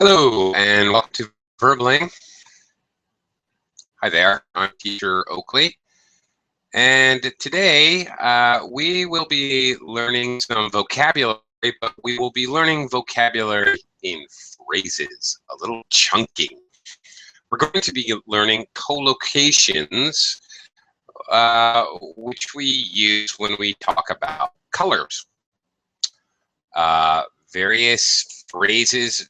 Hello, and welcome to Verbling. Hi there, I'm Teacher Oakley, and today we will be learning some vocabulary, but we will be learning vocabulary in phrases, a little chunking. We're going to be learning collocations, which we use when we talk about colors. Various phrases,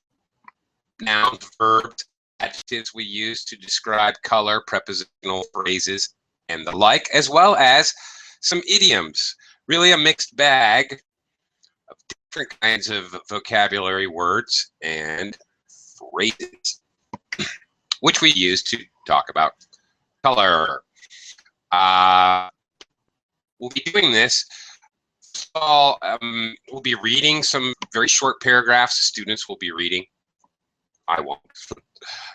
nouns, verbs, adjectives we use to describe color, prepositional phrases, and the like, as well as some idioms. Really a mixed bag of different kinds of vocabulary words and phrases, which we use to talk about color. We'll be doing this. We'll be reading some very short paragraphs. Students will be reading. I won't.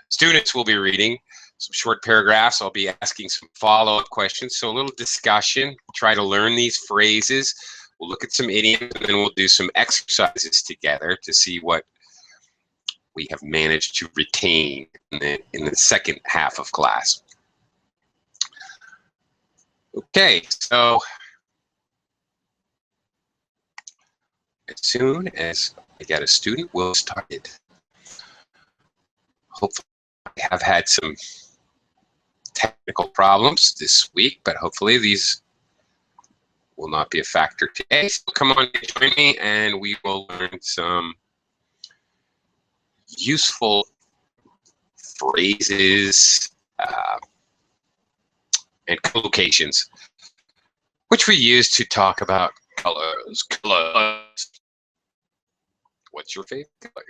Students will be reading some short paragraphs. I'll be asking some follow-up questions. So a little discussion, try to learn these phrases. We'll look at some idioms, and then we'll do some exercises together to see what we have managed to retain in the second half of class. Okay, so as soon as I get a student, we'll start it. Hopefully, I have had some technical problems this week, but hopefully these will not be a factor today. So come on and join me, and we will learn some useful phrases and collocations, which we use to talk about colors. Colors. What's your favorite color?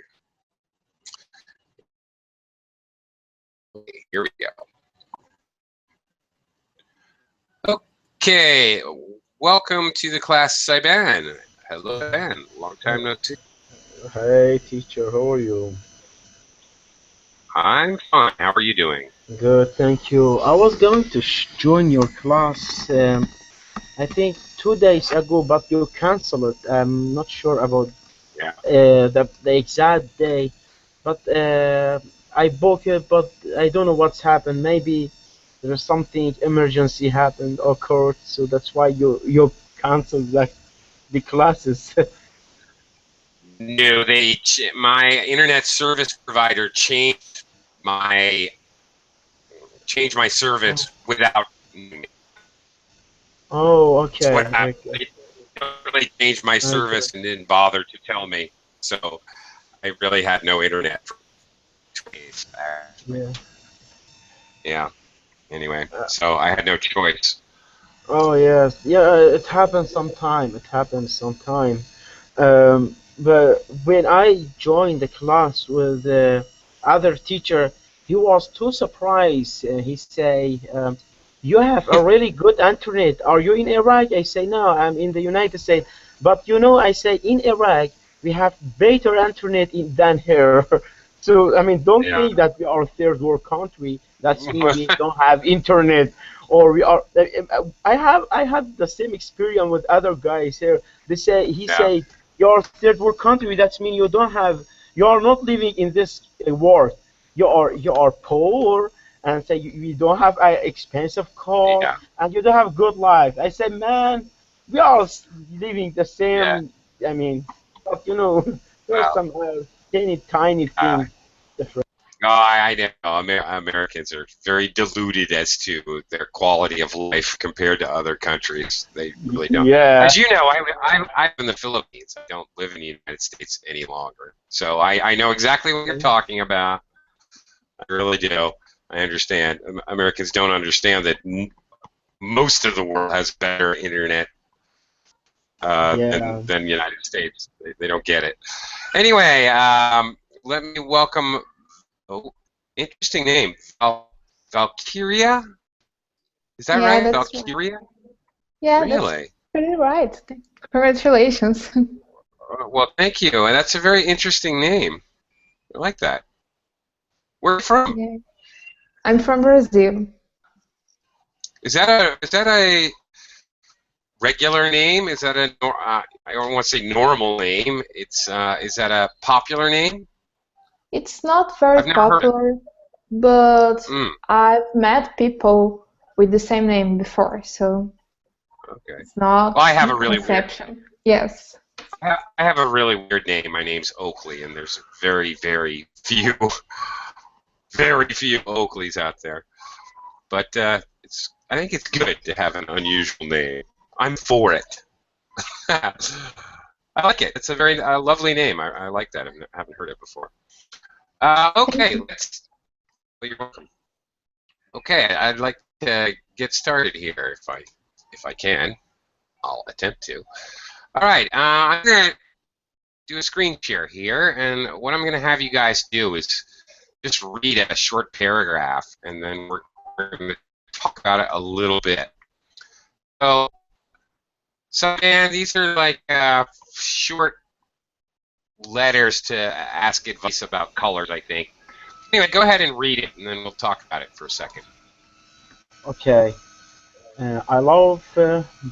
Here we go. Okay, welcome to the class, Saiban. Hello, Ben. Long time no see. Hey teacher, how are you? I'm fine. How are you doing? Good, thank you. I was going to join your class, I think 2 days ago, but you canceled it. I'm not sure about Yeah. the exact day, but I booked it, but I don't know what's happened. Maybe there's something emergency happened occurred, so that's why you canceled the classes. No, my internet service provider changed my service without. Oh, That's what okay, happened. okay, They totally changed my okay. service and didn't bother to tell me. So I really had no internet for 2 days, actually. Yeah. Yeah. Anyway, so I had no choice. Oh yes, yeah. It happens sometime. It happens sometime. But when I joined the class with the other teacher, he was too surprised. He say, "You have a really good internet. Are you in Iraq?" I say, "No, I'm in the United States." But you know, I say in Iraq we have better internet than here. So I mean, don't Yeah. think that we are a third world country. That's mean we don't have internet or we are. I had the same experience with other guys here. They say he Yeah. said you're third world country. That means you don't have. You are not living in this world. You are poor and say you don't have an expensive car Yeah. and you don't have good life. I say, man, we are living the Yeah. same. I mean, but you know, there's Well, some tiny uh, thing different. no, I know Americans are very deluded as to their quality of life compared to other countries. They really don't. Yeah. As you know, I live in the Philippines. I don't live in the United States any longer. So I know exactly what you're talking about. I really do. I understand. Americans don't understand that most of the world has better internet Yeah. than the United States. They don't get it. Anyway, let me welcome. Oh, interesting name, Valkyria. Is that Yeah, right, that's right. Valkyria? Yeah, that's Really? pretty right. Congratulations. Well, thank you. And that's a very interesting name. I like that. Where are you from? Yeah. I'm from Brazil. Is that a regular name? Is that I don't want to say normal name. It's is that a popular name? It's not very I've never heard of popular, but it. I've met people with the same name before, so Okay. it's not Well, I have a really weird. misconception. Yes. I have a really weird name. My name's Oakley, and there's very, very few, very few Oakleys out there. But I think it's good to have an unusual name. I'm for it. I like it. It's a very lovely name. I like that. I haven't heard it before. Okay, let's. Well, you're welcome. Okay, I'd like to get started here if I can. I'll attempt to. All right, I'm gonna do a screen share here, and what I'm gonna have you guys do is just read a short paragraph, and then we're gonna talk about it a little bit. So, man, these are like short letters to ask advice about colors, I think. Anyway, go ahead and read it, and then we'll talk about it for a second. Okay. I love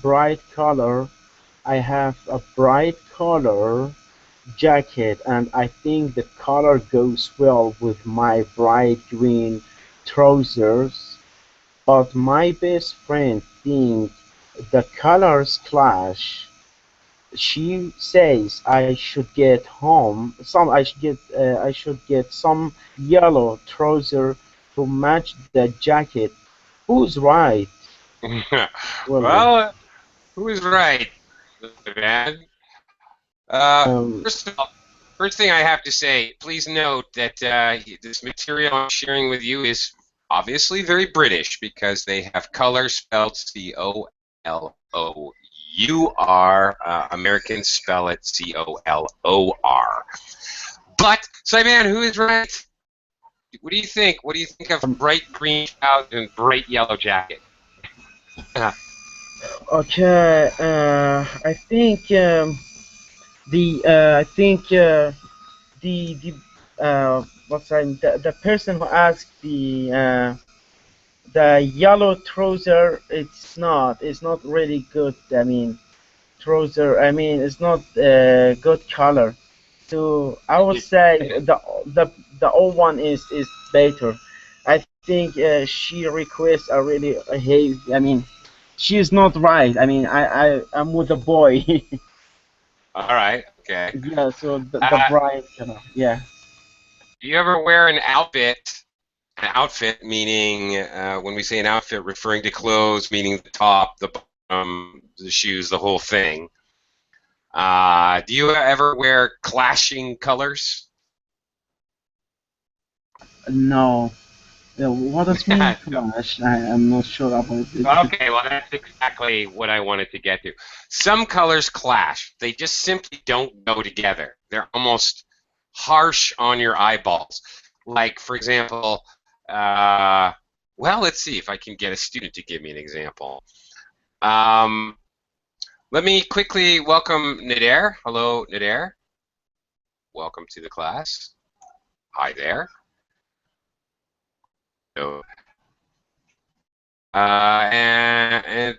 bright color. I have a bright color jacket, and I think the color goes well with my bright green trousers. But my best friend thinks the colors clash. She says I should get some yellow trouser to match the jacket. Who's right? Well, Well, who is right, man? um, First of all, first thing I have to say, please note that this material I'm sharing with you is obviously very British because they have color spelled C-O-L-O-U-R. Americans spell it C-O-L-O-R. But, Simon, who is right? What do you think? What do you think of bright green trousers and bright yellow jacket? okay, I think the the person who asked the yellow trouser, it's not really good. I mean, trouser. I mean, it's not good color. So I would say the old one is better. I think she requests are really hey. I mean, she is not right. I mean, I'm with a boy. All right, okay. Yeah. So the Uh, bride, yeah. do you ever wear an outfit? An outfit meaning, when we say an outfit, referring to clothes, meaning the top, the bottom, the shoes, the whole thing. Do you ever wear clashing colors? No. What does mean clash? I'm not sure about it. Okay, well, that's exactly what I wanted to get to. Some colors clash. They just simply don't go together. They're almost harsh on your eyeballs. Like, for example, well, let's see if I can get a student to give me an example. Let me quickly welcome Nader. Hello, Nader. Welcome to the class. Hi there. So, and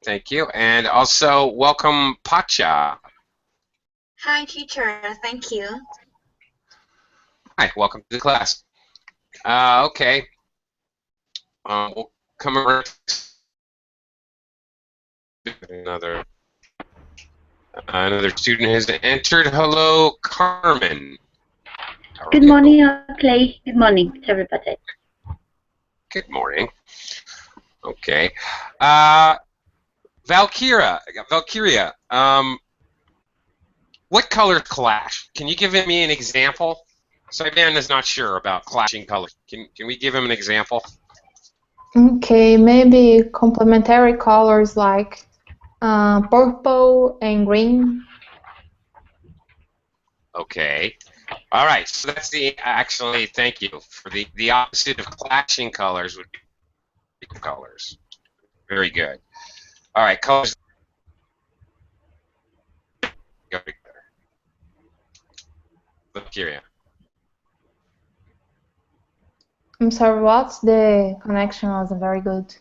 thank you. And also welcome Pacha. Hi, teacher. Thank you. Hi, welcome to the class. Okay. We'll come around. Another student has entered. Hello, Carmen. Good morning, Clay. Good morning, everybody. Good morning. Okay. Valkyria, what colors clash? Can you give me an example? Simon is not sure about clashing colors. Can we give him an example? Okay, maybe complementary colors like purple and green. Okay. All right. So that's actually, thank you for the opposite of clashing colors would be colors. Very good. All right. Colors go together. Valkyria. I'm sorry, what? The connection wasn't very good.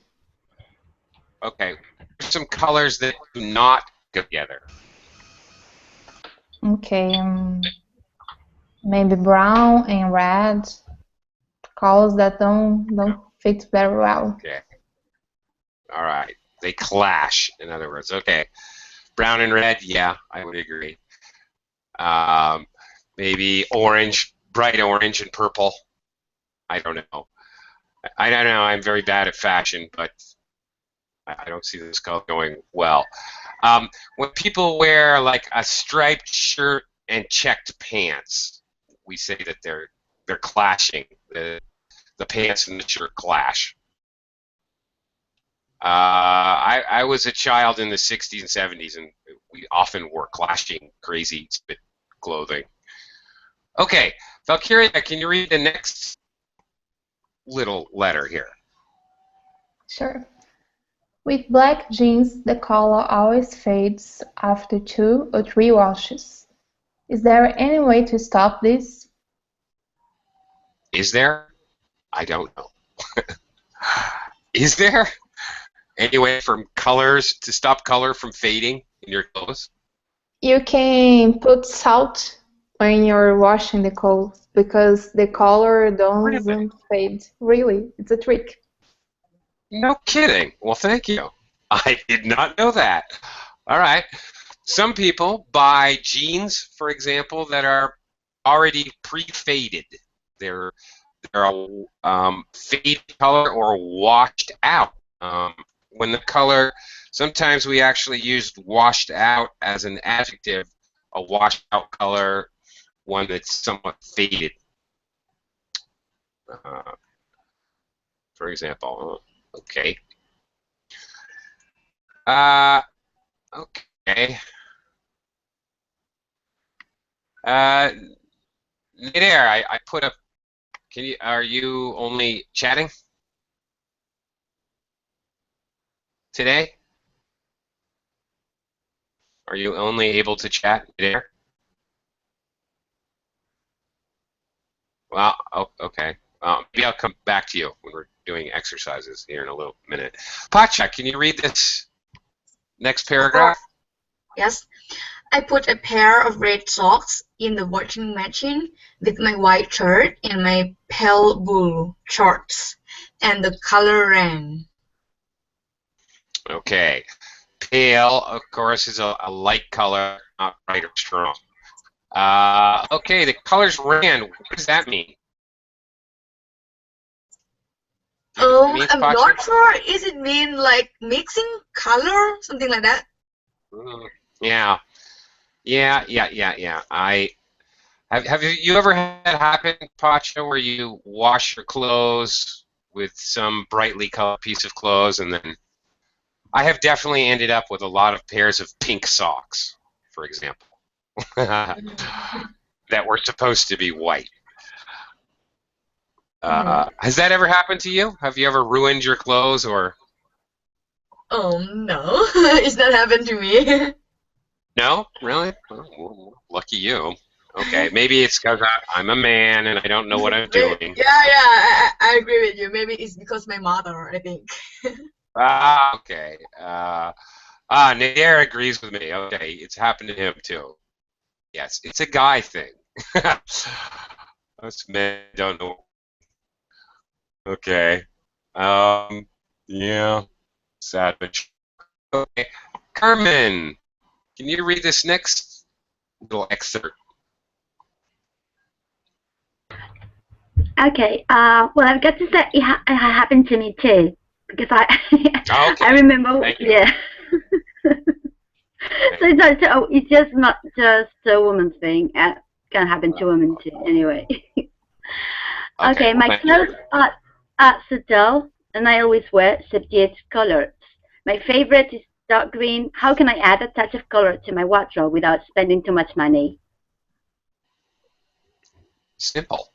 Okay. Some colors that do not go together. Okay, Maybe brown and red, colors that don't fit very well. Okay. All right. They clash, in other words. Okay. Brown and red, yeah, I would agree. Maybe orange, bright orange and purple. I don't know. I don't know. I'm very bad at fashion, but I don't see this going well. When people wear like a striped shirt and checked pants, we say that they're clashing. The pants and the shirt clash. I was a child in the 60s and 70s, and we often wore clashing, crazy clothing. Okay, Valkyria, can you read the next little letter here? Sure. With black jeans, the color always fades after 2 or 3 washes. Is there any way to stop this? Is there? I don't know. Is there any way from colors to stop color from fading in your clothes? You can put salt when you're washing the clothes because the color Really? doesn't fade. Really, it's a trick. No kidding. Well, thank you. I did not know that. All right. Some people buy jeans, for example, that are already pre-faded. They're a fade color or washed out. When the color, sometimes we actually used washed out as an adjective, a washed out color, one that's somewhat faded. For example, okay. Okay. There, I put up. Can you? Are you only chatting today? Are you only able to chat there? Well, oh, okay. Maybe I'll come back to you when we're doing exercises here in a little minute. Pacha, can you read this next paragraph? Yes. I put a pair of red socks in the washing machine with my white shirt and my pale blue shorts, and the color ran. Okay. Pale, of course, is a light color, not bright or strong. Okay, the colors ran. What does that mean? I'm not sure. Is it mean like mixing color, something like that? Yeah. I have you ever had it happen, Pacha, where you wash your clothes with some brightly colored piece of clothes, and then I have definitely ended up with a lot of pairs of pink socks, for example, that were supposed to be white. Has that ever happened to you? Have you ever ruined your clothes or? Oh no, it's not happened to me. No, really? Oh, lucky you. Okay, maybe it's because I'm a man and I don't know what I'm doing. Yeah, I agree with you. Maybe it's because my mother, I think. Okay. Nair agrees with me. Okay, it's happened to him too. Yes, it's a guy thing. Us men don't know. Okay. Yeah. Savage. Okay. Carmen, can you read this next little excerpt? Okay. Well, I've got to say it happened to me too, because Okay. I remember. Thank you. Yeah. So it's just not just a woman's thing. It can happen to women too. Anyway. Okay. Well, My clothes are subtle, and I always wear subdued colors. My favorite is dark green. How can I add a touch of color to my wardrobe without spending too much money? Simple.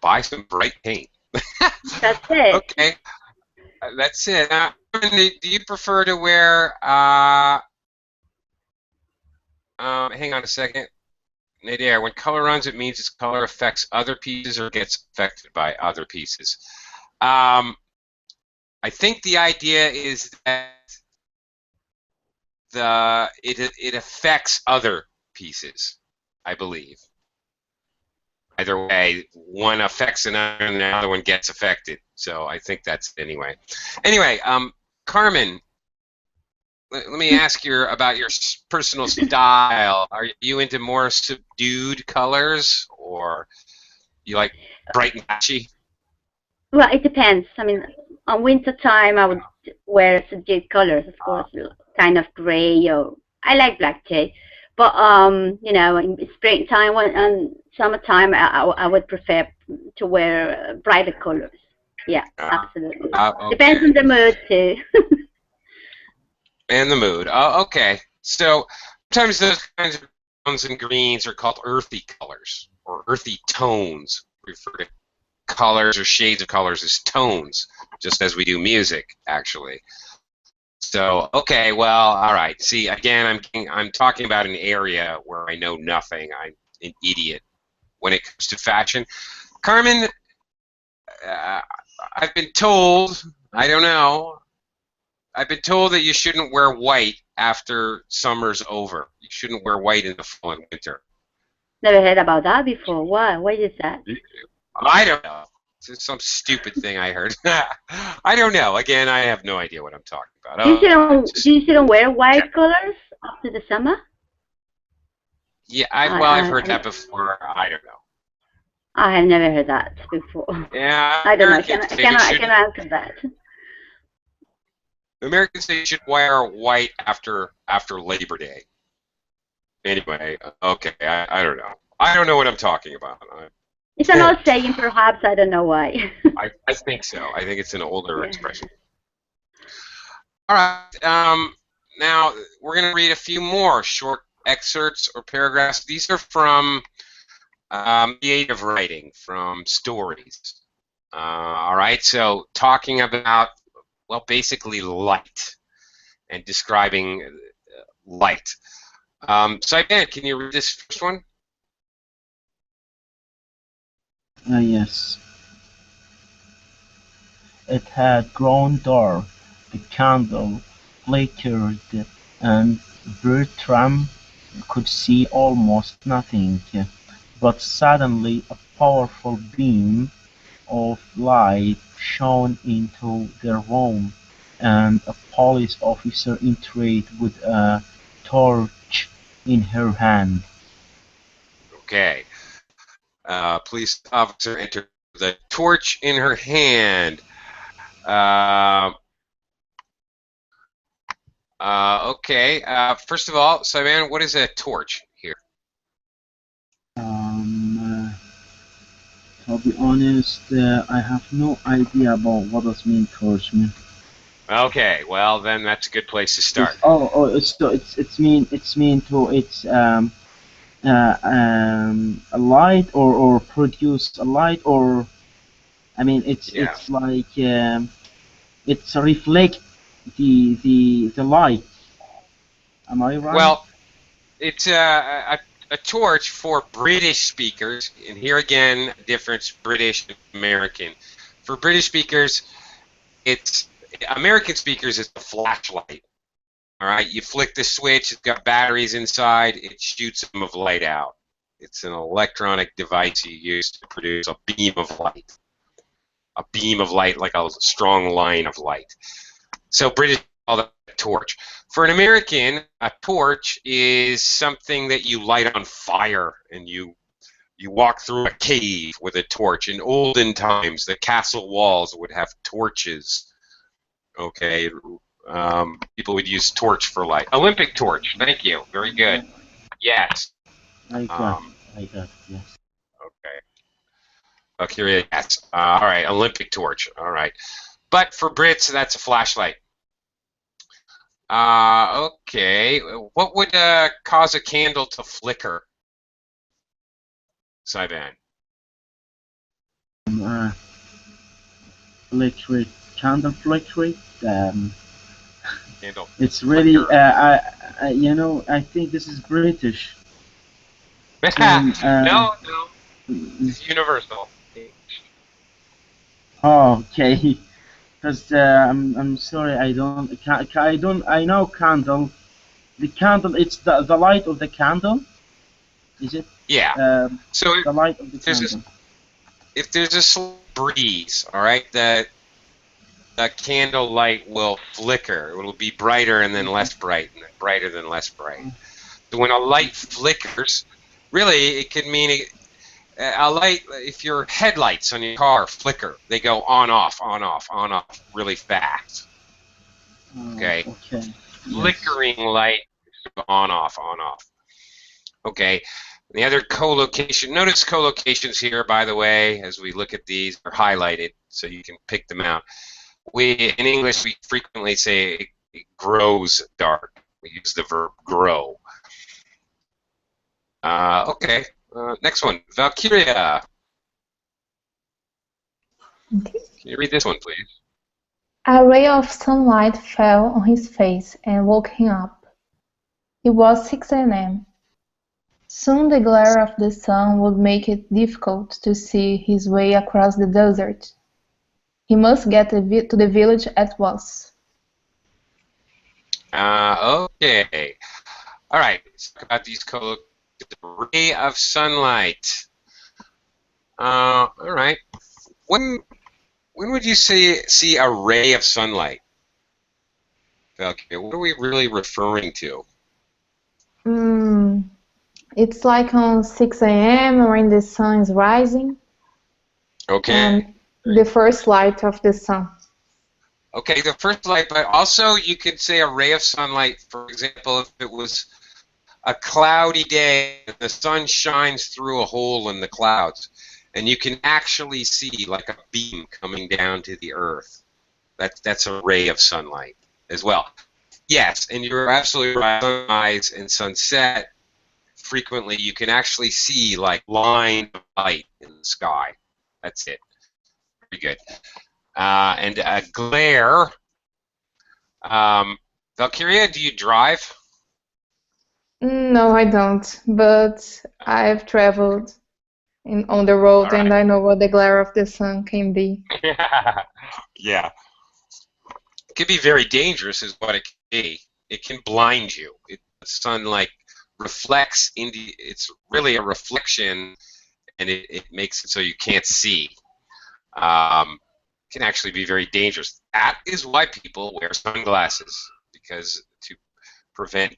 Buy some bright paint. That's it. Okay. That's it. Do you prefer to wear? Hang on a second. Nadir, when color runs, it means its color affects other pieces or gets affected by other pieces. I think the idea is that it affects other pieces, I believe. either way, one affects another and the other one gets affected. So I think that's anyway. Anyway, Carmen, let me ask you about your personal style. Are you into more subdued colors, or you like bright and patchy? Well, it depends. I mean, on winter time, I would wear subdued colors, of course, kind of gray, or I like black too. But you know, in springtime and summertime, I would prefer to wear brighter colors. Yeah, absolutely. Okay. Depends on the mood too. And the mood. Oh, okay. So sometimes those kinds of browns and greens are called earthy colors or earthy tones. Refer to colors or shades of colors as tones, just as we do music, actually. So, okay, well, all right. See, again, I'm talking about an area where I know nothing. I'm an idiot when it comes to fashion. Carmen, I've been told, I don't know, I've been told that you shouldn't wear white after summer's over. You shouldn't wear white in the fall and winter. Never heard about that before. Why? Why is that? I don't know. It's some stupid thing I heard. I don't know. Again, I have no idea what I'm talking about. Do you still wear white colors after the summer? Yeah, I've heard that before. I don't know. I have never heard that before. Yeah, I don't know. I cannot answer that. Americans say you should wear white after Labor Day. Anyway, okay, I don't know. I don't know what I'm talking about. It's an old saying, perhaps. I don't know why. I think so. I think it's an older expression. All right. Now we're going to read a few more short excerpts or paragraphs. These are from creative writing, from stories. All right. So talking about, well, basically light and describing light. Saipan, can you read this first one? Yes. It had grown dark. The candle flickered, and Bertram could see almost nothing. But suddenly a powerful beam of light shone into their room, and a police officer entered with a torch in her hand. Okay. Police officer entered with a torch in her hand. Okay. First of all, Saipan, what is a torch here? To be honest, I have no idea about what does mean torch mean. Okay, well then that's a good place to start. A light or produce a light, or I mean it's like it's reflect the light. Am I right? Well, it's a torch for British speakers, and here again, difference British and American. For British speakers, it's American speakers. It's a flashlight. All right, you flick the switch. It's got batteries inside. It shoots a beam of light out. It's an electronic device you use to produce a beam of light. A beam of light, like a strong line of light. So British call that a torch. For an American, a torch is something that you light on fire, and you walk through a cave with a torch. In olden times, the castle walls would have torches. Okay, people would use torch for light. Olympic torch. Thank you. Very good. Yes. I got yes. Okay. Okay. Yes. All right. Olympic torch. All right. But for Brits, that's a flashlight. Okay. What would cause a candle to flicker? Saipan. Electric candle flickering. Candle. It's really you know, I think this is British. No, it's universal. Oh, okay. Because I'm sorry, I know candle. The candle, it's the light of the candle. Is it? Yeah. So the light of the candle. if there's a slight breeze, all right, the candle light will flicker. It will be brighter and then less bright, and then brighter than less bright. So when a light flickers, really it could mean a light. If your headlights on your car flicker, they go on, off, on, off, on, off, really fast. Okay. Okay. Flickering light, on, off, on, off. Okay. The other collocation, notice collocations here, by the way, as we look at these, are highlighted so you can pick them out. In English, we frequently say it grows dark. We use the verb grow. Okay, next one, Valkyria. Okay. Can you read this one, please? A ray of sunlight fell on his face and woke him up. It was 6 a.m. Soon the glare of the sun would make it difficult to see his way across the desert. He must get to the village at once. Okay. All right, let's talk about these the ray of sunlight. All right. When would you see a ray of sunlight? Okay, what are we really referring to? It's like on 6 a.m. when the sun is rising. Okay. And the first light of the sun. Okay, the first light, but also you could say a ray of sunlight, for example, if it was a cloudy day, the sun shines through a hole in the clouds, and you can actually see like a beam coming down to the earth. That's a ray of sunlight as well. Yes, and you're absolutely right. Sunrise and sunset, frequently you can actually see like line of light in the sky. That's it. Pretty good. And a glare. Valkyria, do you drive? No, I don't, but I've traveled on the road and I know what the glare of the sun can be. Yeah. It can be very dangerous is what it can be. It can blind you. The sun like reflects into, it's really a reflection, and it makes it so you can't see. Can actually be very dangerous. That is why people wear sunglasses, because to prevent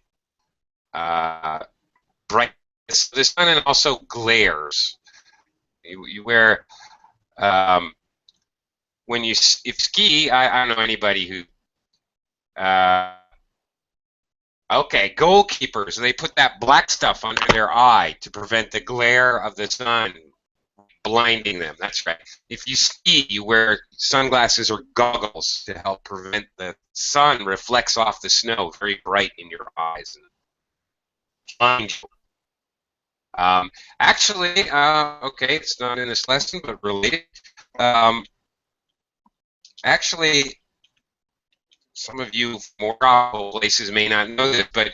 brightness of the sun, and also glares. You wear when you ski. I don't know anybody who. Okay, goalkeepers. They put that black stuff under their eye to prevent the glare of the sun blinding them. That's right. If you ski, you wear sunglasses or goggles to help prevent the sun reflects off the snow very bright in your eyes and blind you. Actually, okay, it's not in this lesson, but related. Actually, some of you more tropical places may not know this, but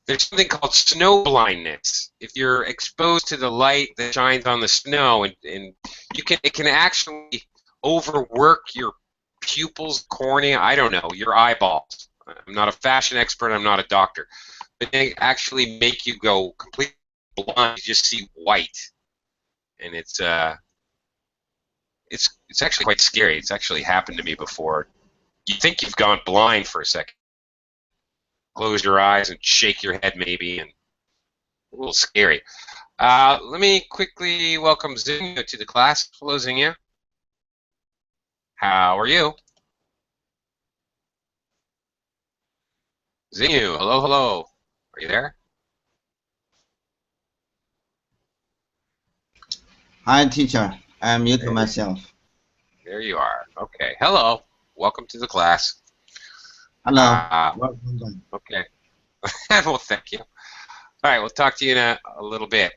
there's something called snow blindness. If you're exposed to the light that shines on the snow, and it can actually overwork your pupils, cornea, I don't know, your eyeballs. I'm not a fashion expert, I'm not a doctor, but they actually make you go completely blind. You just see white, and it's actually quite scary. It's actually happened to me before. You think you've gone blind for a second. Close your eyes and shake your head maybe, and a little scary. Let me quickly welcome Zinnia to the class. Hello, Zinnia. How are you? Zinnia, hello, hello. Are you there? Hi, teacher. I'm muted myself. There you are. Okay. Hello. Welcome to the class. Hello. Welcome. Okay. Well, thank you. All right. We'll talk to you in a little bit.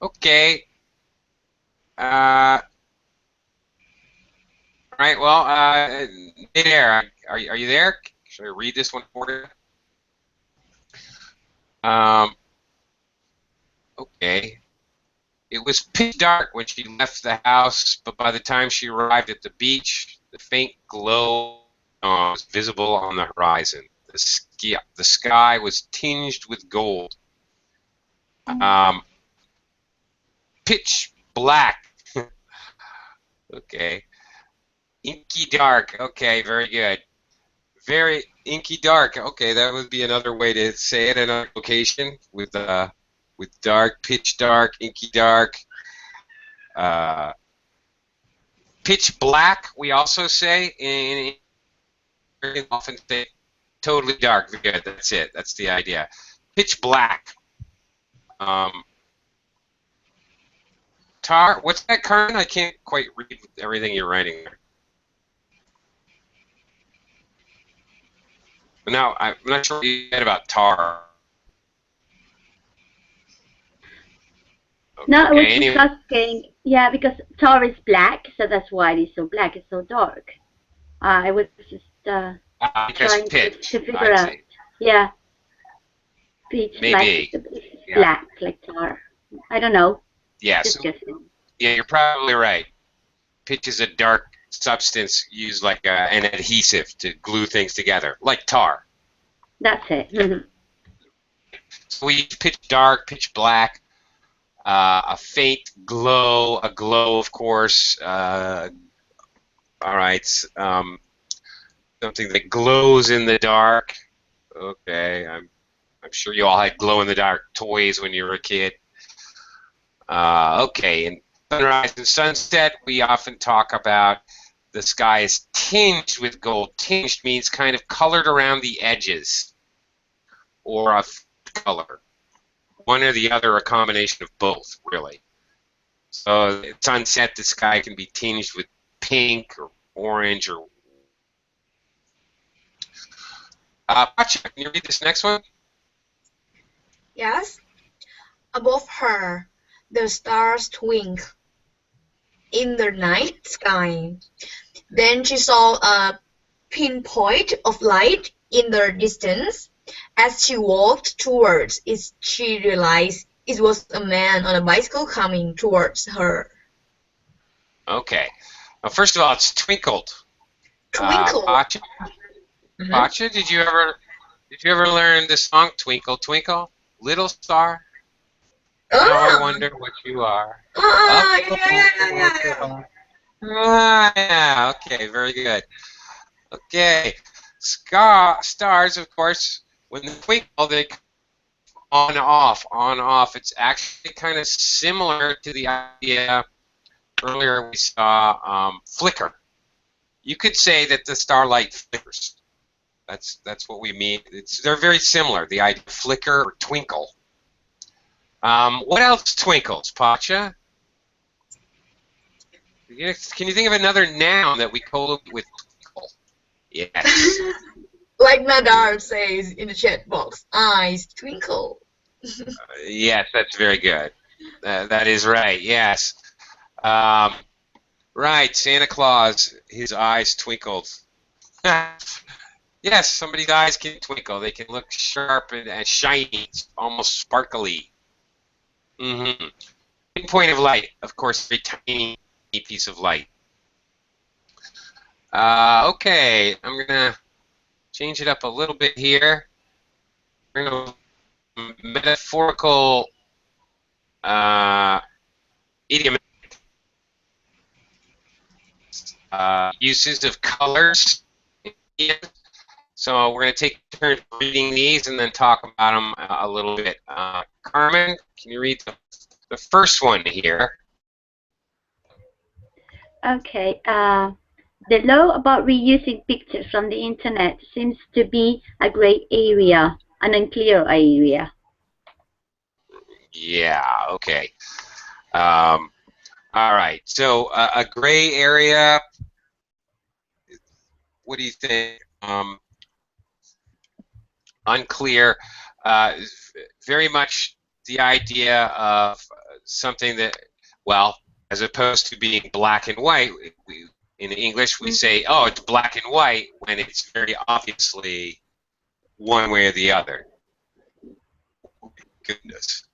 Okay. All right. Well, midair. Are you there? Should I read this one for you? Okay. It was pitch dark when she left the house, but by the time she arrived at the beach, the faint glow was visible on the horizon. The sky was tinged with gold. Pitch black. Okay. Inky dark. Okay, very good. Very inky dark. Okay, that would be another way to say it. Another location with dark, pitch dark, inky dark. Pitch black. We also say often say totally dark. Good. That's it. That's the idea. Pitch black. Tar. What's that, Karen? I can't quite read everything you're writing there. No, I'm not sure what you said about tar. Okay, No, I was anyway. just asking, yeah, because tar is black, so that's why it is so black, it's so dark. I was just trying pitch, to figure I'd out. say. Yeah. Pitch Maybe. like black, like tar. I don't know. Yes. Just guessing. Yeah, you're probably right. Pitch is a dark substance used like an adhesive to glue things together, like tar. That's it. Yeah. So we use pitch dark, pitch black, a faint glow, a glow, of course. All right, something that glows in the dark. Okay, I'm sure you all had glow-in-the-dark toys when you were a kid. Okay, in sunrise and sunset, we often talk about the sky is tinged with gold. Tinged means kind of colored around the edges, or a color. One or the other, a combination of both, really. So at sunset, the sky can be tinged with pink or orange or... Pacha, can you read this next one? Yes. Above her, the stars twinkle in the night sky. Then she saw a pinpoint of light in the distance. As she walked towards it, she realized it was a man on a bicycle coming towards her. Okay. Well, first of all, it's twinkled. Twinkle. Pacha, Pacha, did you ever learn the song Twinkle Twinkle, Little Star? Now I wonder what you are. Yeah. Okay, very good. Okay, stars, of course, when they twinkle, they on off, on off. It's actually kind of similar to the idea earlier we saw flicker. You could say that the starlight flickers. That's what we mean. They're very similar. The idea of flicker or twinkle. What else twinkles, Pacha? Can you think of another noun that we call with twinkle? Yes. Like Nadar says in the chat box, eyes twinkle. Yes, that's very good. That is right, yes. Right, Santa Claus, his eyes twinkled. Yes, somebody's eyes can twinkle. They can look sharp and shiny, almost sparkly. Pinpoint of light, of course, very tiny piece of light. Okay, I'm going to change it up a little bit here. We're going to metaphorical idiomatic uses of colors. So we're going to take turns reading these and then talk about them a little bit. Carmen, can you read the first one here? Okay. The law about reusing pictures from the internet seems to be a gray area, an unclear area. Yeah, okay. All right, so a gray area, what do you think? Unclear, very much the idea of something that, well, as opposed to being black and white, in English we say, oh, it's black and white, when it's very obviously one way or the other. Goodness.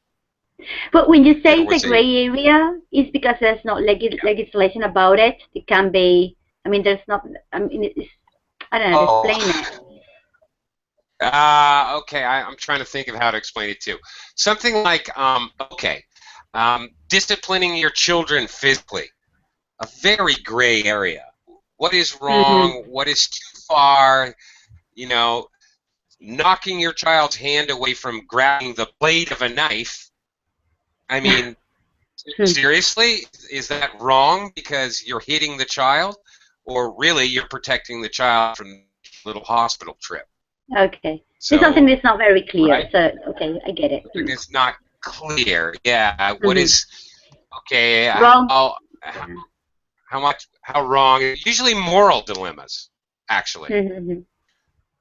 But when you say it's a gray area, it's because there's no legislation about it. It can be, I mean, there's not, I mean, it's, I don't know, explain it. Okay, I'm trying to think of how to explain it too. Something like, okay, disciplining your children physically, a very gray area. What is Mm-hmm. wrong? What is too far? You know, knocking your child's hand away from grabbing the blade of a knife. I mean, seriously, is that wrong because you're hitting the child? Or really, you're protecting the child from a little hospital trip? Okay. There's something So, that's not very clear. right? So, okay, I get it. Something that's not clear. Yeah. What Mm-hmm. is, okay, Wrong. Yeah. how wrong? Usually moral dilemmas, actually. Mm-hmm.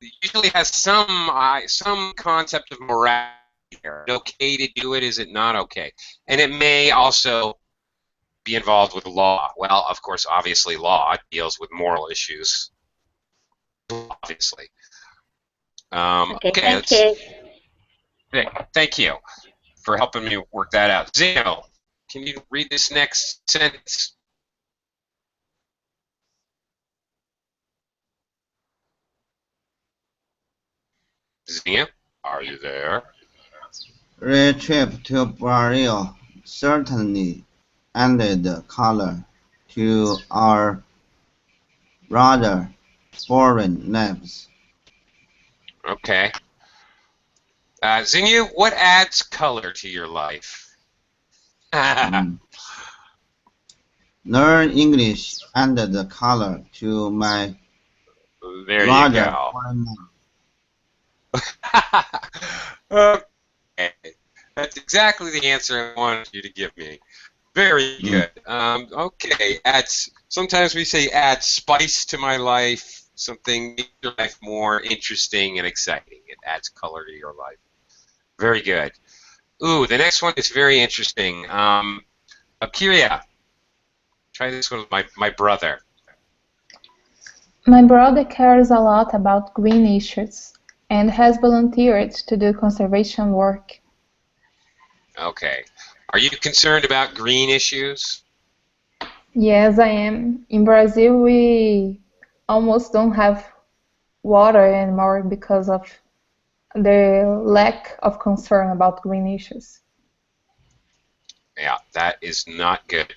It usually has some concept of morality there. Is it okay to do it? Is it not okay? And it may also be involved with law. Well, of course, obviously, law deals with moral issues. Obviously. Okay, Okay, thank you. thank you for helping me work that out. Zeno, can you read this next sentence? Zeno, are you there? The trip to Brazil certainly added color to our rather boring lives. Okay. Zenu, what adds color to your life? Mm. Learn English added color to my There you rather go. boring Okay. That's exactly the answer I wanted you to give me. Very life. good. Okay, sometimes we say add spice to my life, something makes your life more interesting and exciting. It adds color to your life. Very good. Ooh, the next one is very interesting. Kyria, try this one with my brother. My brother cares a lot about green issues and has volunteered to do conservation work. Okay. Are you concerned about green issues? Yes, I am. In Brazil, we almost don't have water anymore because of the lack of concern about green issues. Yeah, that is not good.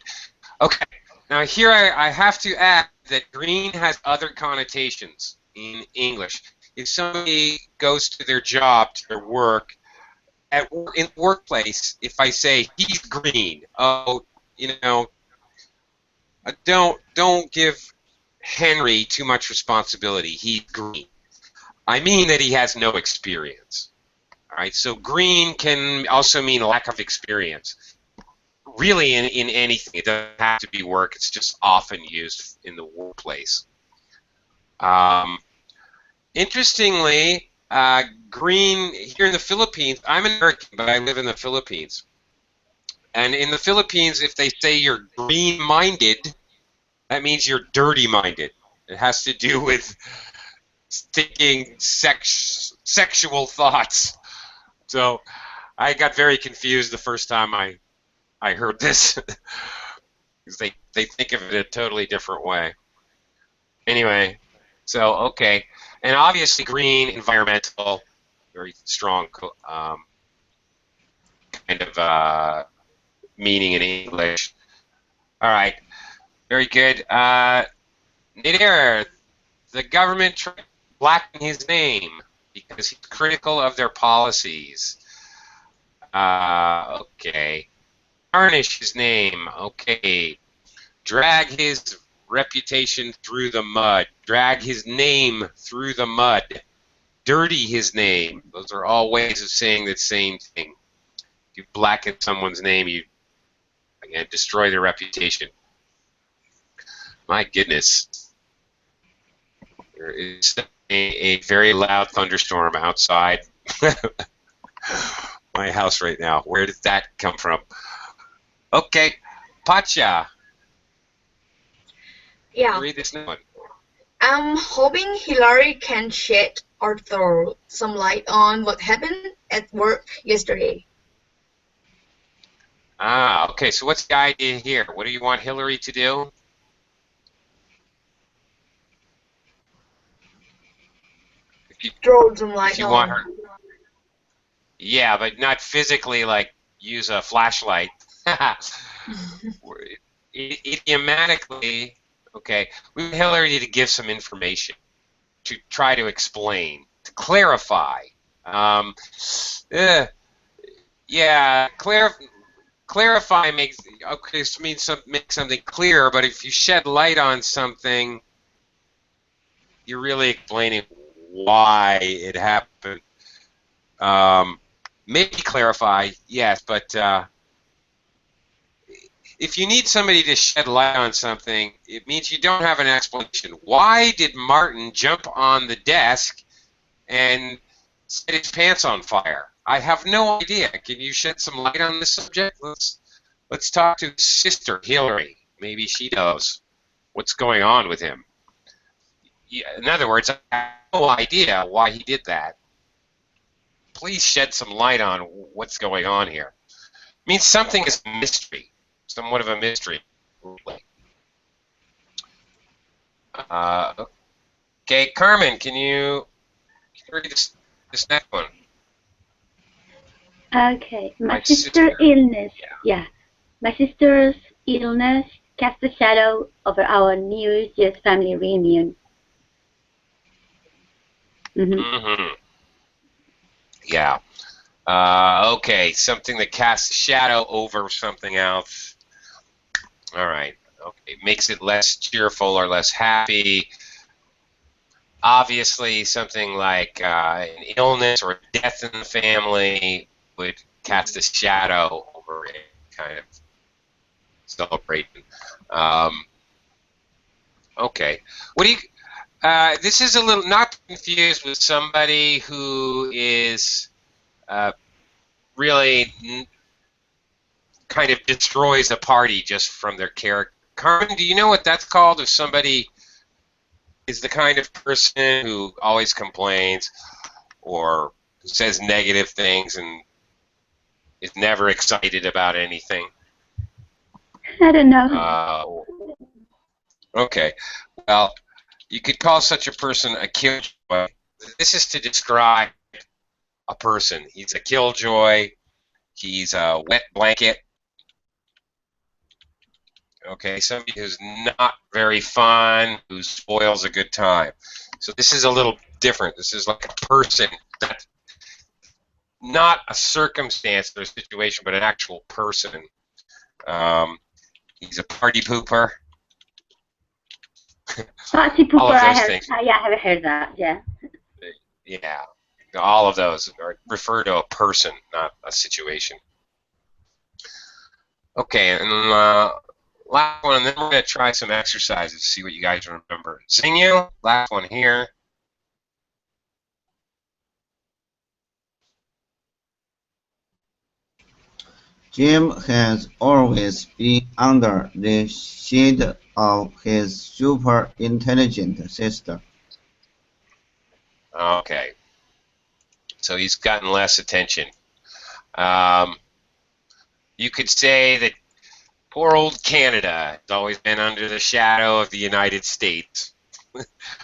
Okay, now here I have to add that green has other connotations in English. If somebody goes to their job, to their work, in the workplace, if I say he's green, oh, you know, don't give Henry too much responsibility. He's green. I mean that he has no experience. All right, so green can also mean lack of experience. Really, in anything, it doesn't have to be work. It's just often used in the workplace. Um, Interestingly, green here in the Philippines. I'm an American, but I live in the Philippines. And in the Philippines, if they say you're green-minded, that means you're dirty-minded. It has to do with thinking sexual thoughts. So I got very confused the first time I heard this because they think of it a totally different way. Anyway, so okay, and obviously green, environmental, very strong kind of meaning in English. All right, very good. Nadir, the government tried to blacken his name because he's critical of their policies. Okay. Tarnish his name. Okay. Drag his reputation through the mud. Drag his name through the mud. Dirty his name. Those are all ways of saying the same thing. If you blacken someone's name, you again destroy their reputation. My goodness. There is a very loud thunderstorm outside my house right now. Where did that come from? Okay, Pacha, Yeah, read this one. I'm hoping Hillary can shed or throw some light on what happened at work yesterday. Okay, so what's the idea here? What do you want Hillary to do? Throw some If light you want on. her, yeah, but not physically, like use a flashlight. Idiomatically, okay, we want Hillary to give some information, to try to explain, to clarify. Um, eh, yeah, clarify makes, okay, this means make something clearer, but if you shed light on something, you're really explaining why it happened. Maybe clarify, yes, but if you need somebody to shed light on something, it means you don't have an explanation. Why did Martin jump on the desk and set his pants on fire? I have no idea. Can you shed some light on this subject? Let's talk to his sister, Hillary. Maybe she knows what's going on with him. Yeah, in other words, I have no idea why he did that. Please shed some light on what's going on here. It means something is a mystery, somewhat of a mystery. Okay, Carmen, can you read this next one? Okay, my My sister's sister. illness. Yeah, my sister's illness cast a shadow over our New Year's family reunion. Mm-hmm. Yeah. Okay, something that casts a shadow over something else. All right. Okay, makes it less cheerful or less happy. Obviously, something like an illness or death in the family would cast a shadow over it, kind of celebrating. Okay. What do you? This is a little not confused with somebody who is really kind of destroys a party just from their character. Carmen, do you know what that's called? If somebody is the kind of person who always complains or says negative things and is never excited about anything. I don't know. Okay. Well, you could call such a person a killjoy. This is to describe a person. He's a killjoy. He's a wet blanket. Okay, somebody who's not very fun, who spoils a good time. So this is a little different. This is like a person, that, not a circumstance or a situation, but an actual person. He's a party pooper. Party pooper, All of those things. yeah, I have heard that, yeah. Yeah, all of those refer to a person, not a situation. Okay, and last one, and then we're going to try some exercises, see what you guys remember. Xingyu, last one here. Jim has always been under the shade of his super intelligent sister. Okay, so he's gotten less attention. You could say that poor old Canada has always been under the shadow of the United States.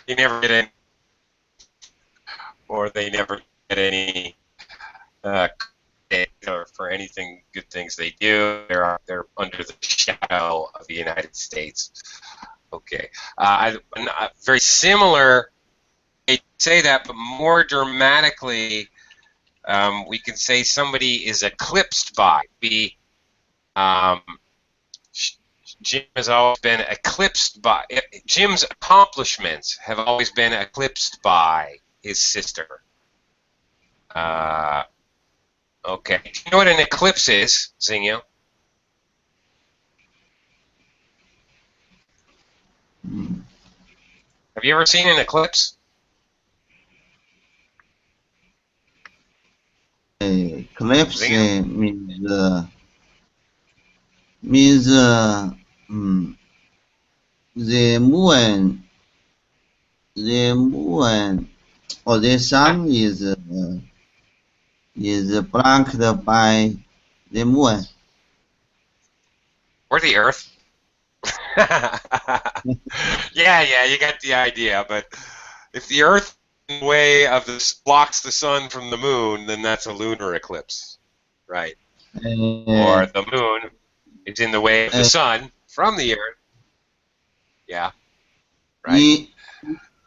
They never get any, or they never get any credit or for anything good things they do. They're under the shadow of the United States. Okay, very similar. I say that, but more dramatically, we can say somebody is eclipsed by. Jim has always been eclipsed by. Jim's accomplishments have always been eclipsed by his sister. Okay. Do you know what an eclipse is, Xingyu? Have you ever seen an eclipse? Eclipse means the moon or the sun is blanked by the moon. Or the Earth? Yeah, you got the idea. But if the Earth in the way of this blocks the sun from the moon, then that's a lunar eclipse, right? Or the moon is in the way of the sun from the earth. Yeah, right.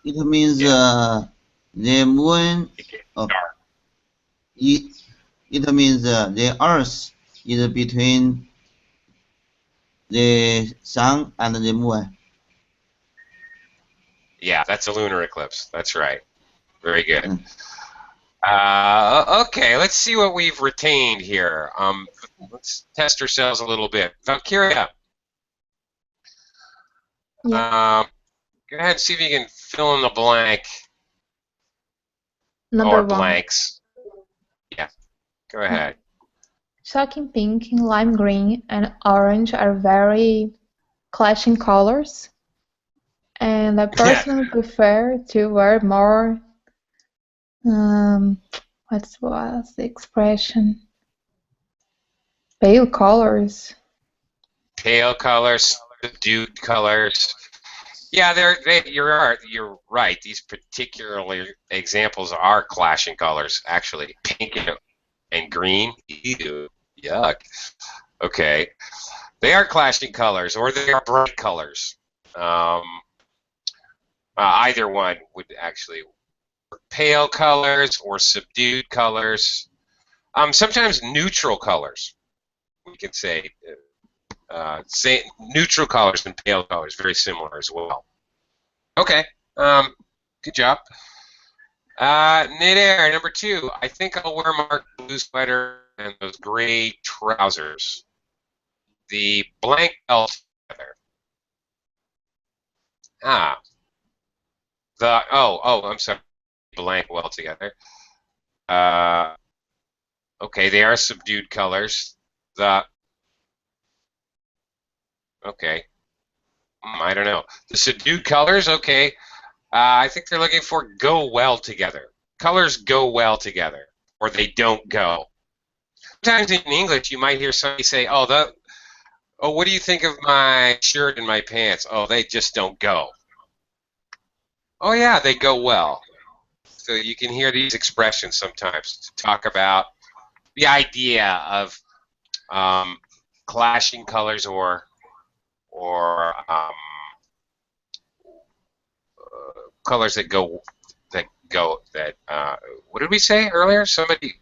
It means Yeah. the moon. It gets Oh, dark. it means the Earth is between the sun and the moon. Yeah, that's a lunar eclipse. That's right. Very good. Mm. Okay, let's see what we've retained here. Let's test ourselves a little bit. Valkyria, Yeah. go ahead and see if you can fill in the blank Number or 1. blanks. Yeah, go ahead. Shocking pink, lime green, and orange are very clashing colors, and I personally prefer to wear more. What was the expression? Pale colors. Pale colors, subdued colors. Yeah, you're right. These particular examples are clashing colors, actually. Pink and green. Ew, yuck. Okay. They are clashing colors, or they are bright colors. Either one would actually work. Pale colors or subdued colors. Sometimes neutral colors. We can say neutral colors and pale colors, very similar as well. Okay. Good job. Midair, number 2. I think I'll wear my blue sweater and those gray trousers. The blank belt together. I'm sorry. Blank well together. Okay, they are subdued colors. Okay. I don't know. The subdued colors, okay. I think they're looking for go well together. Colors go well together, or they don't go. Sometimes in English, you might hear somebody say, "Oh, what do you think of my shirt and my pants?" Oh, they just don't go. Oh yeah, they go well. So you can hear these expressions sometimes to talk about the idea of clashing colors or colors that what did we say earlier? Somebody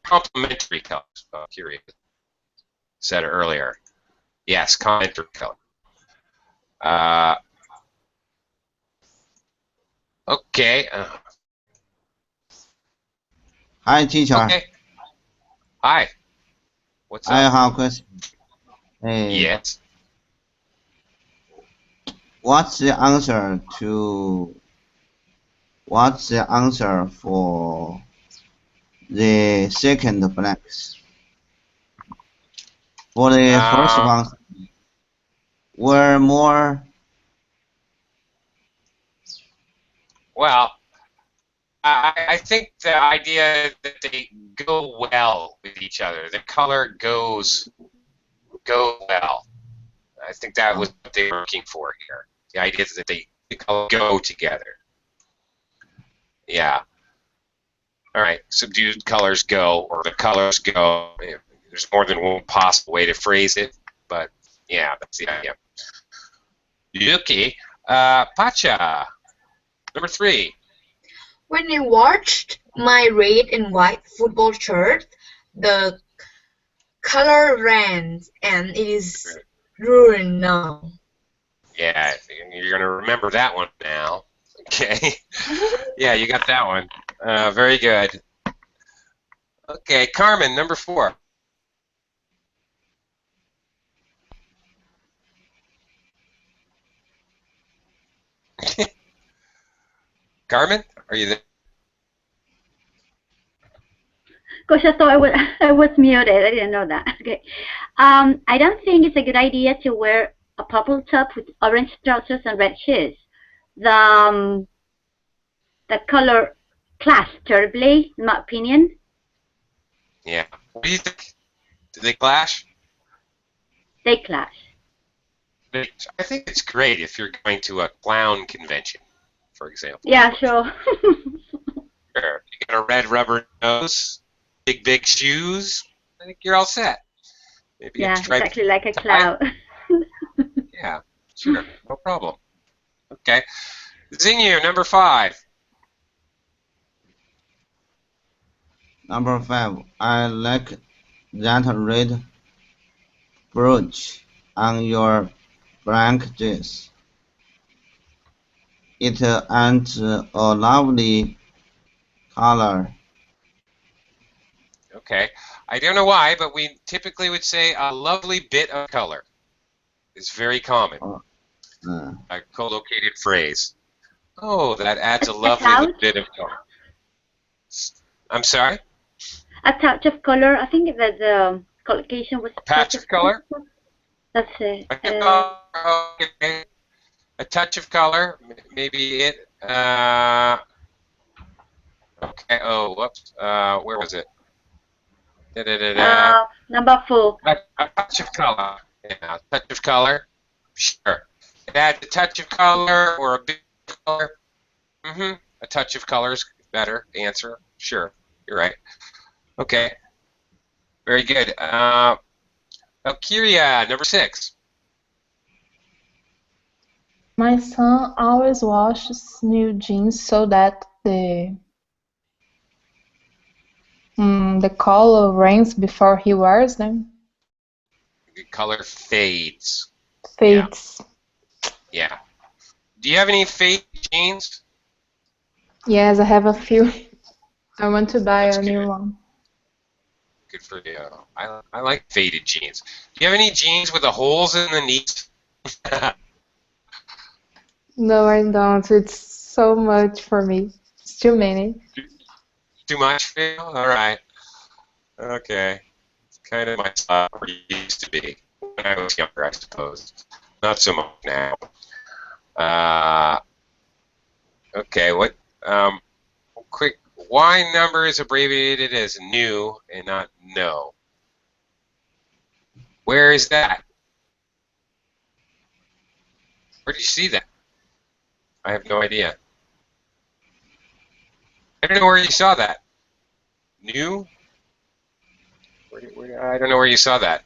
complementary colors. Curious said it earlier. Yes, complementary color. Okay. Hi, teacher. Okay. Hi. What's up? I have a question. Yes. What's the answer for the second blanks? For the first one, were more. Well, I think the idea that they go well with each other, the color go well. I think that was what they were looking for here. The idea is that the color go together. Yeah. All right. Subdued colors go, or the colors go. There's more than one possible way to phrase it, but yeah, that's the idea. Yuki, Pacha, number 3. When I watched my red and white football shirt, the color ran and it is ruined now. Yeah, you're gonna remember that one now. Okay. Yeah, you got that one. Very good. Okay, Carmen, number 4. Carmen, are you there? Gosh, I thought I was muted. I didn't know that. Okay. I don't think it's a good idea to wear a purple top with orange trousers and red shoes. The color clash terribly, in my opinion. Yeah. What do you think? Do they clash? They clash. I think it's great if you're going to a clown convention, for example. Yeah, sure. You got a red rubber nose, big shoes. I think you're all set. Maybe a Yeah, striped exactly like a tie. cloud. Yeah, sure, no problem. Okay, Xingyu, number 5. Number 5. I like that red brooch on your black dress. It adds a lovely color. Okay, I don't know why, but we typically would say a lovely bit of color. It's very common. Uh, A collocated phrase. Oh, that adds a A lovely touch, bit of color. I'm sorry? a touch of color. I think that the collocation was A patch of color? That's it. Okay. A touch of color, maybe it. Okay. Oh, whoops. Where was it? Da, da, da, da. Number 4. A touch of color. Yeah, a touch of color. Sure. It adds a touch of color or a bit of color. A touch of color is better answer. Sure. You're right. Okay. Very good. Valkyria, number 6. My son always washes new jeans so that the color rains before he wears them. The color fades. Fades. Yeah. Do you have any fade jeans? Yes, I have a few. I want to buy That's a new good. one. Good for you. I like faded jeans. Do you have any jeans with the holes in the knees? No, I don't. It's so much for me. It's too many. Too much for you? All right. Okay. It's kind of my style, or it used to be when I was younger, I suppose. Not so much now. Okay. What? Quick. Why number is abbreviated as new and not no? Where is that? Where do you see that? I have no idea. I don't know where you saw that. New? I don't know where you saw that.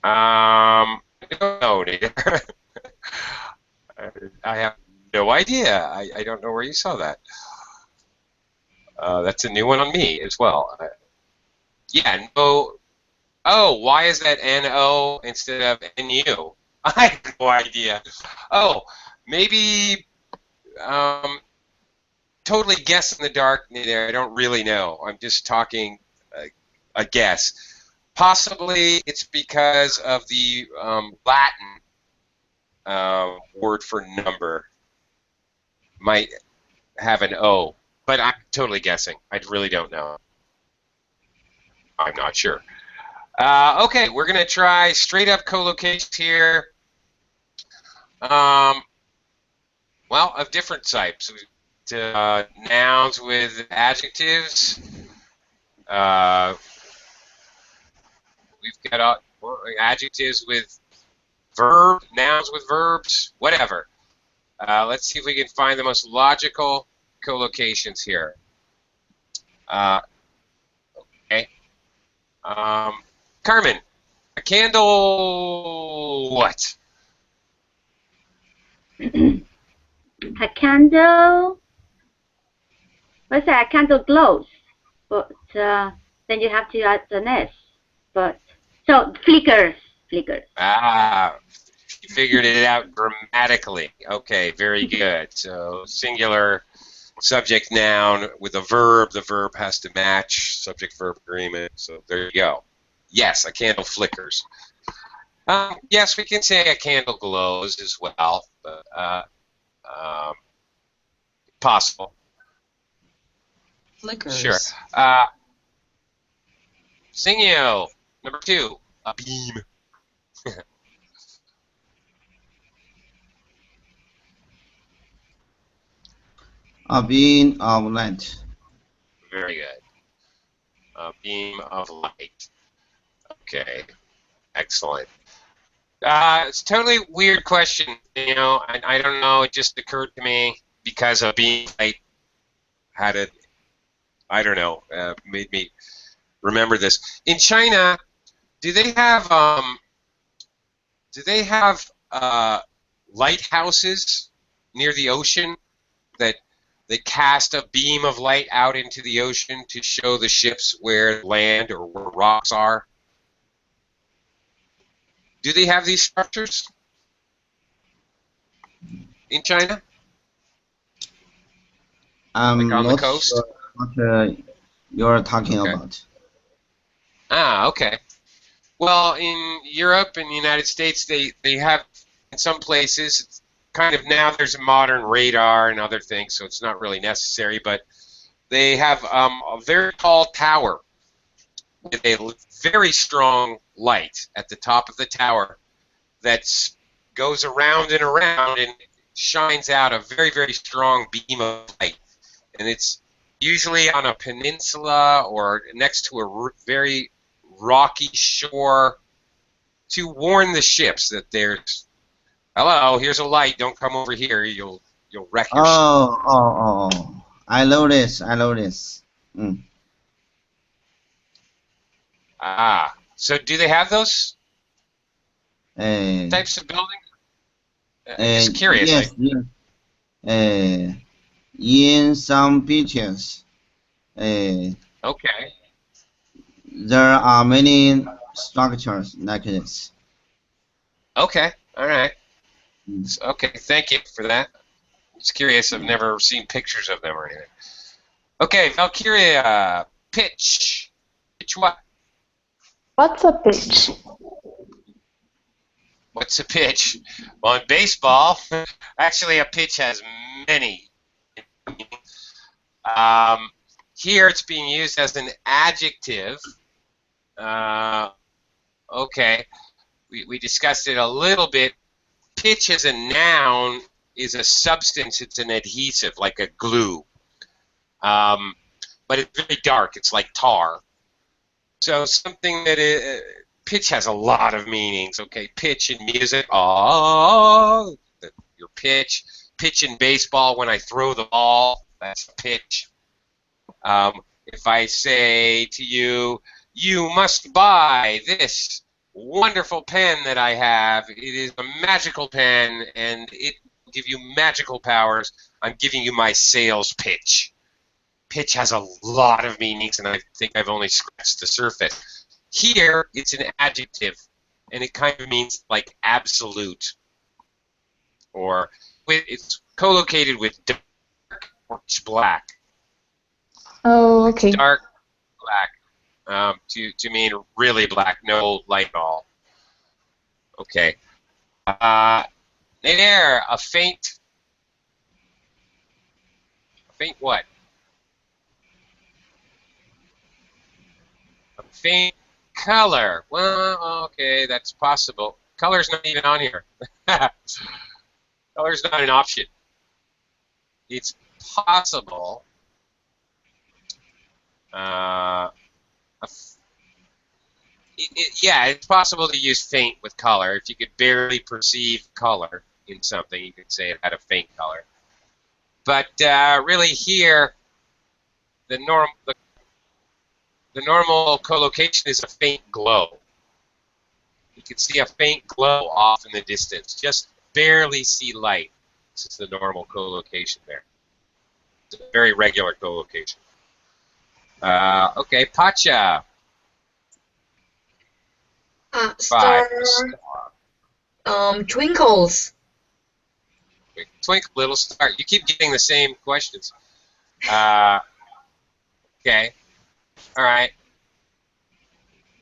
I don't know, neither. I have no idea. I don't know where you saw that. That's a new one on me as well. Yeah, no. Oh, why is that N-O instead of N-U? I have no idea. Oh, maybe totally guess in the dark there. I don't really know. I'm just talking a guess. Possibly it's because of the Latin word for number might have an O, but I'm totally guessing. I really don't know. I'm not sure. Okay, we're going to try straight up collocations here. Well, of different types. Nouns with adjectives. We've got adjectives with nouns with verbs, whatever. Let's see if we can find the most logical collocations here. Okay. Carmen, a candle what? A candle. What's that? A candle glows, but then you have to add an S. But so flickers. Ah, you figured it out grammatically. Okay, very good. So singular subject noun with a verb. The verb has to match subject verb agreement. So there you go. Yes, a candle flickers. Yes, we can say a candle glows as well, but possible. Flickers. Sure. Singio, number 2, a beam. A beam of light. Very good. A beam of light. Okay, excellent. It's a totally weird question, you know. I don't know. It just occurred to me because a beam of light had a, I don't know, made me remember this. In China, do they have lighthouses near the ocean that cast a beam of light out into the ocean to show the ships where land or where rocks are? Do they have these structures in China? Like I'm on the not coast? sure what you're talking Okay. about. Ah, okay. Well, in Europe and the United States, they have, in some places, it's kind of, now there's a modern radar and other things, so it's not really necessary, but they have a very tall tower with a very strong light at the top of the tower that goes around and shines out a very, very strong beam of light. And it's usually on a peninsula or next to a very rocky shore to warn the ships that there's, hello, here's a light, don't come over here, you'll wreck your ship. Oh. I know this. Mm. Ah, so do they have those Uh, types of buildings? I'm just curious. yes. In some beaches, Okay. there are many structures like this. Okay. All right. Mm. Okay. Thank you for that. Just curious. I've never seen pictures of them or anything. Okay, Valkyria. Pitch. Pitch what? What's a pitch? What's a pitch? Well, in baseball, actually, a pitch has many. Here, it's being used as an adjective. Okay. We discussed it a little bit. Pitch as a noun is a substance. It's an adhesive, like a glue. But it's very dark. It's like tar. So something that pitch has a lot of meanings. Okay, pitch in music. Oh, your pitch. Pitch in baseball when I throw the ball. That's a pitch. If I say to you, you must buy this wonderful pen that I have. It is a magical pen, and it will give you magical powers. I'm giving you my sales pitch. Pitch has a lot of meanings, and I think I've only scratched the surface. Here, it's an adjective, and it kind of means like absolute, or it's collocated with dark or black. Oh, okay. It's dark black, to mean really black, no light at all. Okay. There, a faint what? A faint color. Well, okay, that's possible. Color's not even on here. Color's not an option. It's possible. Yeah, it's possible to use faint with color. If you could barely perceive color in something, you could say it had a faint color. But really here, the normal collocation is a faint glow. You can see a faint glow off in the distance. Just barely see light. This is the normal collocation there. It's a very regular collocation. Okay, Pacha. Star. 5. Twinkles. Twinkle little star. You keep getting the same questions. Okay. All right.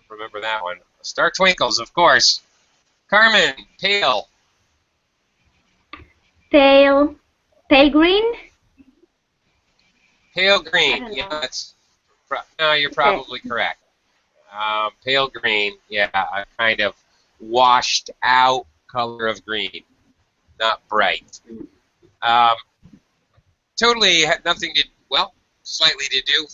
Remember that one. Star twinkles, of course. Carmen, pale. Pale green? Pale I green. don't Yeah, know. no, you're probably correct. Pale green. Yeah, a kind of washed out color of green, not bright. Totally had nothing to, well, slightly to do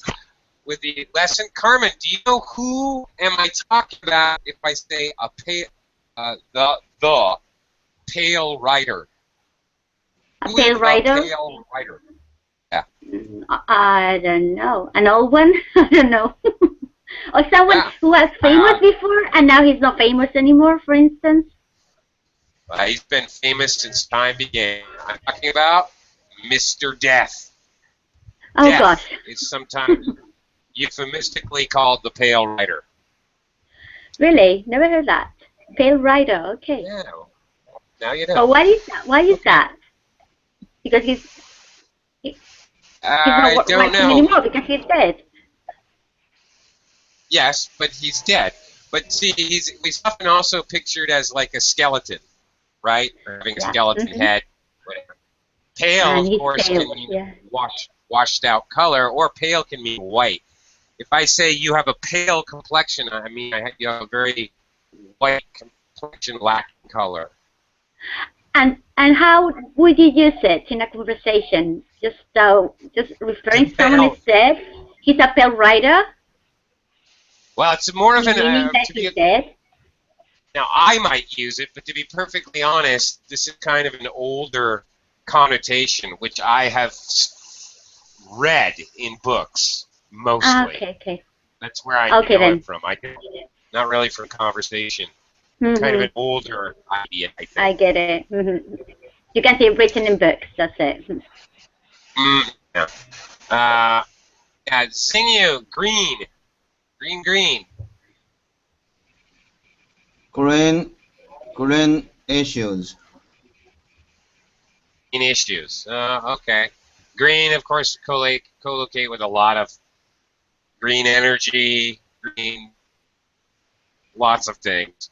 with the lesson. Carmen, do you know who am I talking about if I say a the pale rider? A Who pale is rider? the pale rider? I don't know. An old one? I don't know. Or someone Yeah. who was famous before and now he's not famous anymore, for instance? He's been famous since time began. I'm talking about Mr. Death. Oh Death gosh. is sometimes euphemistically called the Pale Rider. Really? Never heard that. Pale Rider, okay. Yeah. Now you know. But why is that? Why is Okay. that? Because he's not I don't writing know. anymore because he's dead. Yes, but he's dead. But see, he's often also pictured as like a skeleton, right? Or having a Yeah. skeleton head, whatever. Pale, And of he's course, pale. can mean Yeah. washed out color, or pale can mean white. If I say you have a pale complexion, I mean you have a very white complexion, lacking color. And how would you use it in a conversation? Just referring to someone as dead. He's a pale rider. Well, it's more of Meaning that to be he's dead. now. I might use it, but to be perfectly honest, this is kind of an older connotation, which I have read in books mostly. Okay. That's where I Okay know then. it from. I not really from conversation. Mm-hmm. Kind of an older idea, I think. I get it. Mm-hmm. You can see it written in books. That's it. Yeah. Sing you green. Green issues. Green issues. Okay. Green, of course, collocate with a lot of green energy, green, lots of things.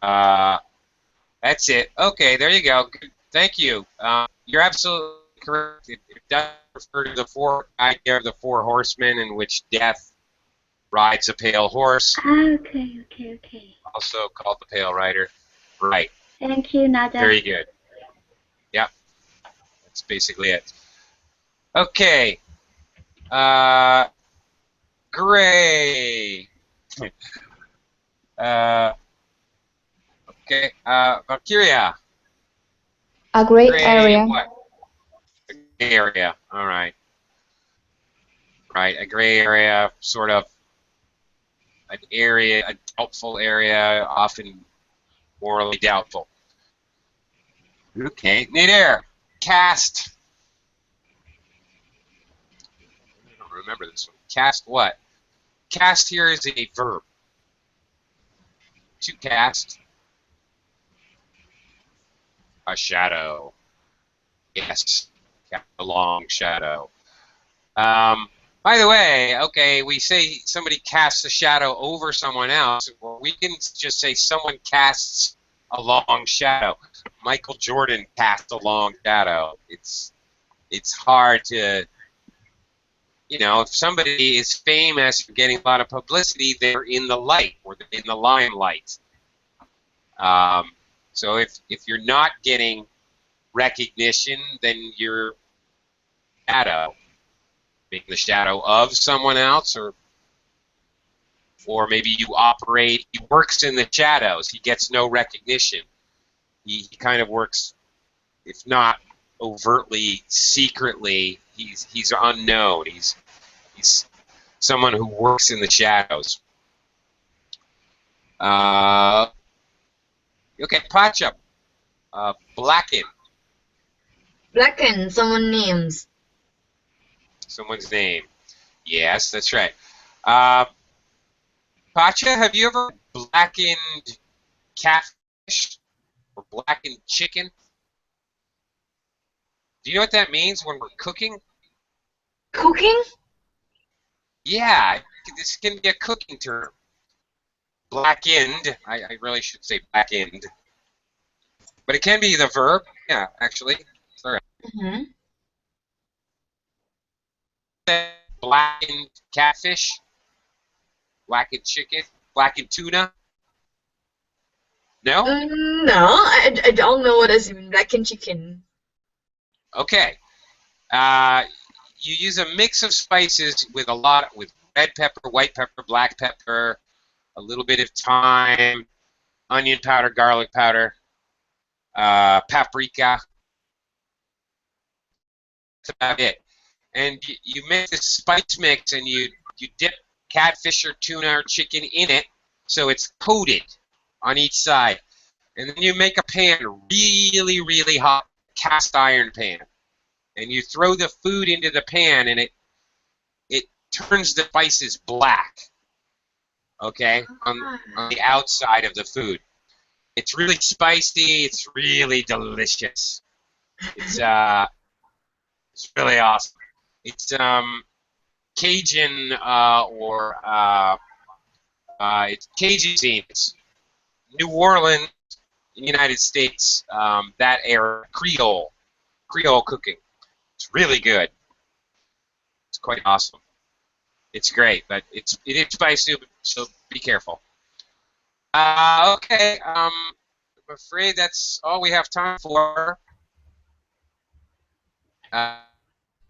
That's it. Okay, there you go. Good. Thank you. You're absolutely correct. It does refer to the idea of the four horsemen in which death rides a pale horse. Okay. Also called the Pale Rider. Right. Thank you, Nada. Very good. Yep. That's basically it. Okay. Gray. Okay. Valkyria. A gray Gray area. what? A gray area. All right. Right. A gray area, sort of an area, a doubtful area, often morally doubtful. Okay. Nadir. Cast. I don't remember this one. Cast what? Cast here is a verb. To cast a shadow. Yes, cast a long shadow. By the way, okay, we say somebody casts a shadow over someone else. Well, we can just say someone casts a long shadow. Michael Jordan cast a long shadow. It's hard to, if somebody is famous for getting a lot of publicity, they're in the light or they're in the limelight. So if you're not getting recognition, then you're shadow, being the shadow of someone else, or maybe you operate. He works in the shadows. He gets no recognition. He kind of works, if not overtly, secretly. He's unknown. He's someone who works in the shadows. Okay, Pacha. Blacken. Blacken someone's names. Someone's name. Yes, that's right. Pacha, have you ever blackened catfish or blackened chicken? Do you know what that means when we're cooking? Cooking? Yeah, this can be a cooking term. Blackened. I really should say blackened. But it can be the verb. Yeah, actually. Sorry. Mm-hmm. Blackened catfish. Blackened chicken. Blackened tuna. No? No, I don't know what does it mean. Blackened chicken. Okay. You use a mix of spices with red pepper, white pepper, black pepper, a little bit of thyme, onion powder, garlic powder, paprika. That's about it. And you make this spice mix, and you dip catfish or tuna or chicken in it, so it's coated on each side. And then you make a pan really, really hot, cast iron pan, and you throw the food into the pan, and it turns the spices black. Okay, on the outside of the food. It's really spicy. It's really delicious. It's really awesome. It's Cajun or it's Cajun cuisine. It's New Orleans, United States. That era, Creole cooking. It's really good. It's quite awesome. It's great, but it is spicy, so be careful. Okay. I'm afraid that's all we have time for.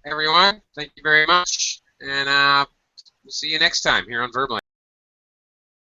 Everyone, thank you very much, and we'll see you next time here on Verbland.